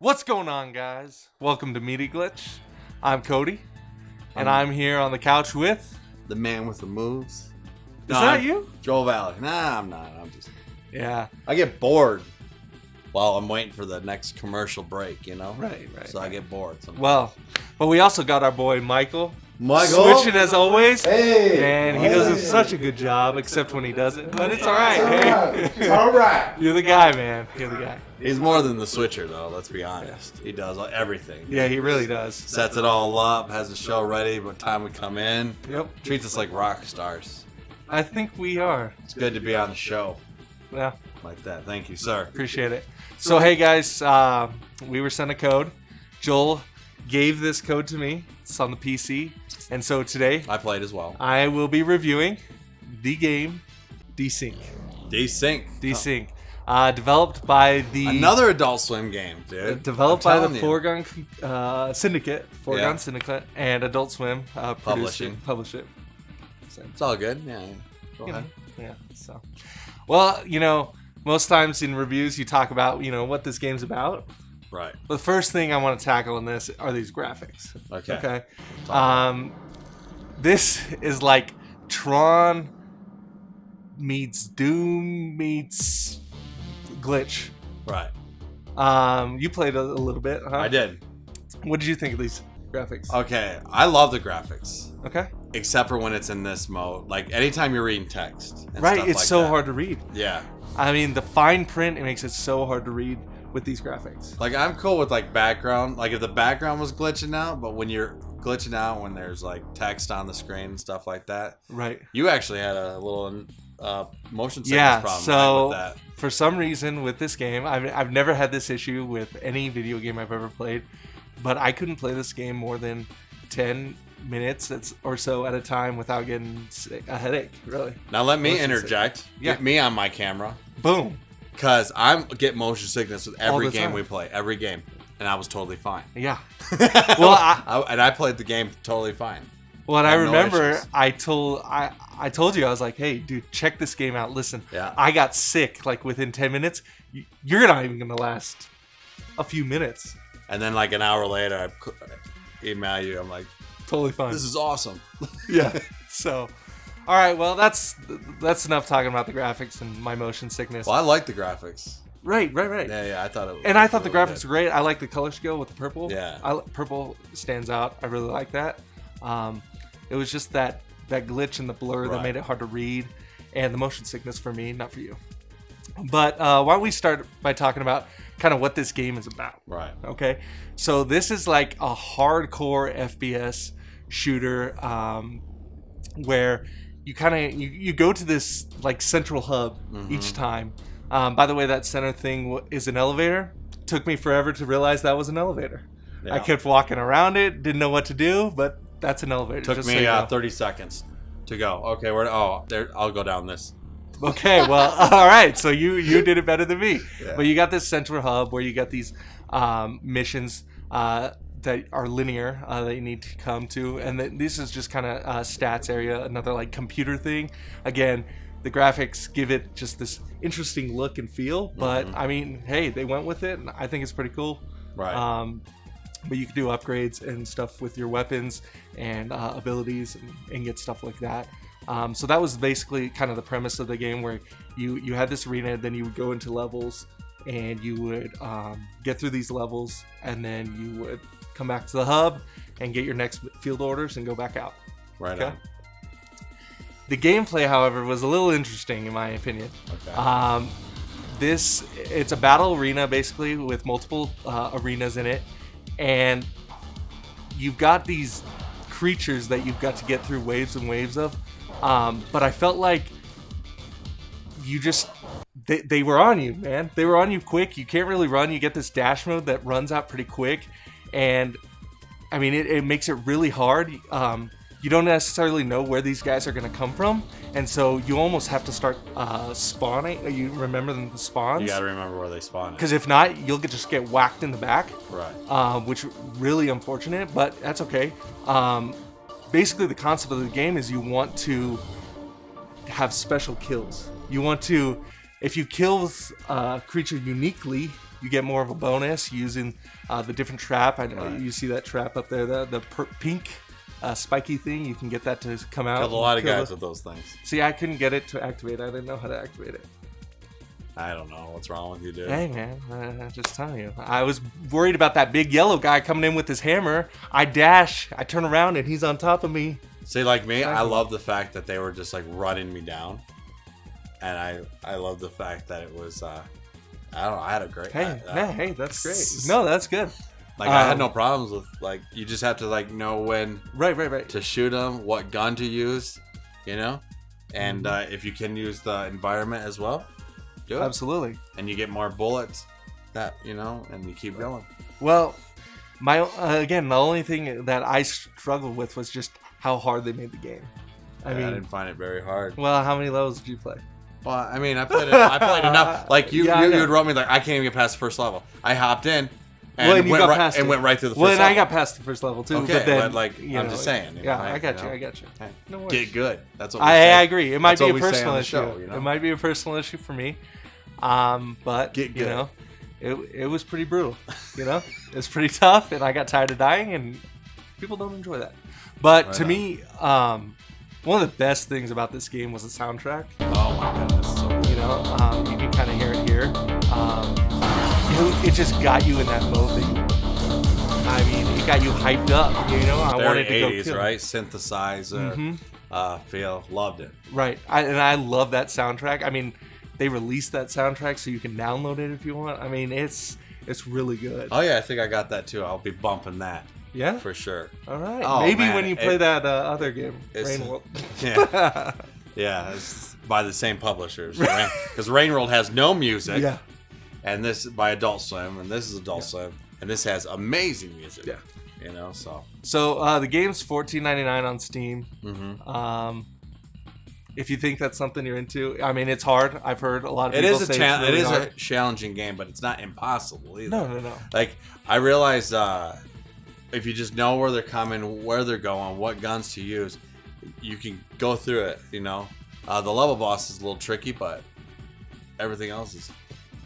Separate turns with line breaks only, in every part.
What's going on, guys? Welcome to Meaty Glitch. I'm Cody, and I'm here on the couch with...
The man with the moves.
Is that you?
Joel VALLIE. Nah, I'm not. I'm just...
Yeah.
I get bored while I'm waiting for the next commercial break, you know?
Right.
So I get bored sometimes.
Well, but we also got our boy Michael.
Michael?
Switching as always.
Hey!
And he does such a good job, except when he doesn't. But it's alright, hey?
It's alright.
You're the guy, man. You're the guy.
He's more than the switcher, though, let's be honest. He does everything.
Yeah, he really does.
Sets it all up, has the show ready by the time we come in.
Yep.
Treats us like rock stars.
I think we are.
It's good to be on the show.
Yeah.
Like that. Thank you, sir.
Appreciate it. So, hey, guys, we were sent a code. Joel gave this code to me. It's on the PC. And so today,
I played as well.
I will be reviewing the game Desync.
Desync.
Developed by the...
Another Adult Swim game, dude.
Developed by the
you.
Foregone Syndicate. Foregone Syndicate and Adult Swim published it. So,
It's all good. Yeah. Go ahead.
Yeah. So, well, most times in reviews you talk about, what this game's about.
Right.
But the first thing I want to tackle in this are these graphics.
Okay.
This is like Tron meets Doom meets Glitch.
Right.
You played a little bit, huh?
I did.
What did you think of these graphics?
Okay. I love the graphics.
Okay.
Except for when it's in this mode. Like, anytime you're reading text. And
Right.
stuff
It's
like
so
that.
hard to read.
Yeah.
I mean, the fine print, it makes it so hard to read with these graphics.
Like, I'm cool with, like, background. Like, if the background was glitching out, but when you're glitching out when there's, like, text on the screen and stuff like that.
Right.
You actually had a little motion sickness problem
so
with that.
For some reason with this game, I've never had this issue with any video game I've ever played, but I couldn't play this game more than 10 minutes or so at a time without getting a headache, really.
Now, let me interject.
Yeah.
Get me on my camera.
Boom.
Because I get motion sickness with every game
time.
we play. Every game. And I was totally fine.
Yeah. Well,
I played the game totally fine.
Well, and I remember
issues.
I told you, I was like, hey, dude, check this game out. Listen,
Yeah.
I got sick like within 10 minutes. You're not even going to last a few minutes.
And then like an hour later, I email you. I'm like,
Totally fine.
this is awesome.
Yeah. So, all right. Well, that's enough talking about the graphics and my motion sickness.
Well, I like the graphics.
Right.
Yeah, I thought it was.
And I thought the
really
graphics were great. I like the color skill with the purple.
Yeah.
Purple stands out. I really like that. It was just that glitch and the blur that
Right.
made it hard to read, and the motion sickness for me, not for you. But why don't we start by talking about kind of what this game is about?
Right.
Okay. So this is like a hardcore FPS shooter where you kind of you go to this like central hub each time. By the way, that center thing is an elevator. Took me forever to realize that was an elevator.
Yeah.
I kept walking around it, didn't know what to do, but that's an elevator.
Took
just
me
so you know.
30 seconds to go. Okay, there. I'll go down this.
Okay, well, all right. So you did it better than me.
Yeah.
But you got this central hub where you got these missions that are linear that you need to come to, and this is just kind of stats area, another like computer thing. Again, the graphics give it just this interesting look and feel. But I mean, hey, they went with it, and I think it's pretty cool.
Right.
But you can do upgrades and stuff with your weapons and abilities and get stuff like that. So that was basically kind of the premise of the game, where you had this arena, then you would go into levels, and you would get through these levels, and then you would come back to the hub and get your next field orders and go back out.
Right.
Okay. The gameplay, however, was a little interesting in my opinion.
Okay.
It's a battle arena basically with multiple arenas in it, and you've got these creatures that you've got to get through waves and waves of. But I felt like they were on you, man. They were on you quick. You can't really run. You get this dash mode that runs out pretty quick, and I mean it makes it really hard. You don't necessarily know where these guys are going to come from, and so you almost have to start spawning. You remember the spawns?
You got to remember where they spawn.
Because if not, you'll just get whacked in the back.
Right.
Which really unfortunate, but that's okay. Basically, the concept of the game is you want to have special kills. You want to, if you kill a creature uniquely, you get more of a bonus using the different trap.
Right.
You see that trap up there, the pink spiky thing. You can get that to come out.
Killed a lot of guys with those things.
See, I couldn't get it to activate. I didn't know how to activate it.
I don't know what's wrong with you, dude.
Hey, man, I'm just telling you. I was worried about that big yellow guy coming in with his hammer. I dash. I turn around, and he's on top of me.
See, like me, I love the fact that they were just like running me down, and I love the fact that it was. I don't know. I had a great.
Hey, that's great. No, that's good.
Like I had no problems with like you just have to like know when
right
to shoot them, what gun to use, you know, and if you can use the environment as well, do it.
Absolutely.
And you get more bullets, that you know, and you keep going.
Well, my again, the only thing that I struggled with was just how hard they made the game. I mean,
I didn't find it very hard.
Well, how many levels did you play?
Well, I mean, I played enough. Like you wrote me like I can't even get past the first level. I hopped in and went right through the first level.
Well, and I got past the first level too.
Okay,
but then,
but like I'm just saying.
I got you. Hey, no worries.
Get good. That's what
I agree. It might be a personal issue.
Show, you know?
It might be a personal issue for me. But
get good.
You know, it was pretty brutal. You know, it's pretty tough, and I got tired of dying, and people don't enjoy that. But to me, one of the best things about this game was the soundtrack.
Oh my goodness! So good.
You know, you can kind of hear it here. It just got you in that mode. I mean, it got you hyped up. You know, I wanted to go
80s,
kill.
right? Synthesizer, feel, loved it.
Right, and I love that soundtrack. I mean, they released that soundtrack so you can download it if you want. I mean, it's really good.
Oh yeah, I think I got that too. I'll be bumping that.
Yeah,
for sure.
All right.
Oh,
maybe
man,
when you play that other game, Rain World.
Yeah, yeah, it's by the same publishers. Because Rain World has no music.
Yeah.
And this by Adult Swim, and this is Adult Swim, and this has amazing music.
Yeah.
You know, so
the game's $14.99 on Steam. Mm-hmm. If you think that's something you're into, I mean, it's hard. I've heard a lot of people say
it is a challenging game, but it's not impossible either.
No.
Like I realize, if you just know where they're coming, where they're going, what guns to use, you can go through it. You know, the level boss is a little tricky, but everything else is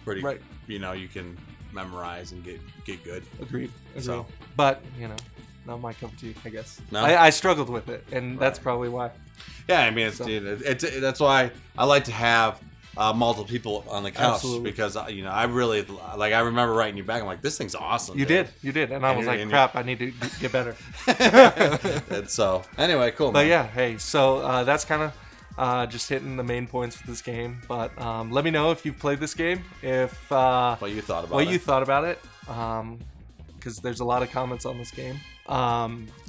pretty.
Right.
You know, you can memorize and get good.
Agreed.
So,
but you know, not my cup of tea, I guess.
No?
I struggled with it, and that's probably why.
Yeah, I mean, it's that's why I like to have multiple people on the couch.
Absolutely.
Because you know I really like. I remember writing you back. I'm like, this thing's awesome.
You did, and I was like, crap, I need to get better.
And so anyway, cool.
But
man.
yeah, hey, so that's kind of just hitting the main points for this game. But let me know if you've played this game, if
what you thought about it.
Because there's a lot of comments on this game.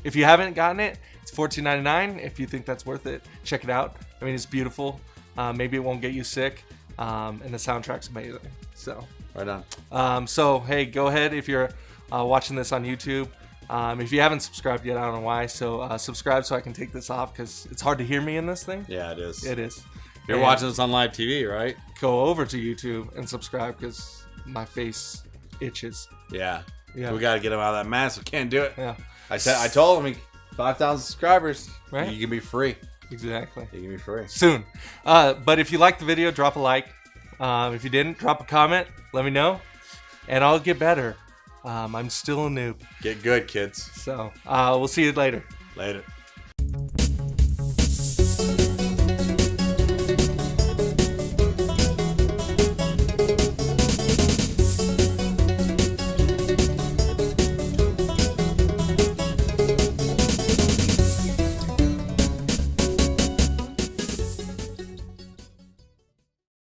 If you haven't gotten it, it's $14.99. If you think that's worth it, check it out. I mean, it's beautiful. Maybe it won't get you sick, and the soundtrack's amazing. So
right on.
So hey, go ahead if you're watching this on YouTube. If you haven't subscribed yet, I don't know why. So subscribe so I can take this off because it's hard to hear me in this thing.
Yeah, it is.
It is.
You're watching this on live TV, right?
Go over to YouTube and subscribe because my face itches.
Yeah.
Yeah.
We got to get him out of that mask. We can't do it.
Yeah.
I told him 5,000 subscribers.
Right.
You can be free.
Exactly.
You can be free
soon. But if you liked the video, drop a like. If you didn't, drop a comment. Let me know, and I'll get better. I'm still a noob.
Get good, kids.
So we'll see you later.
Later.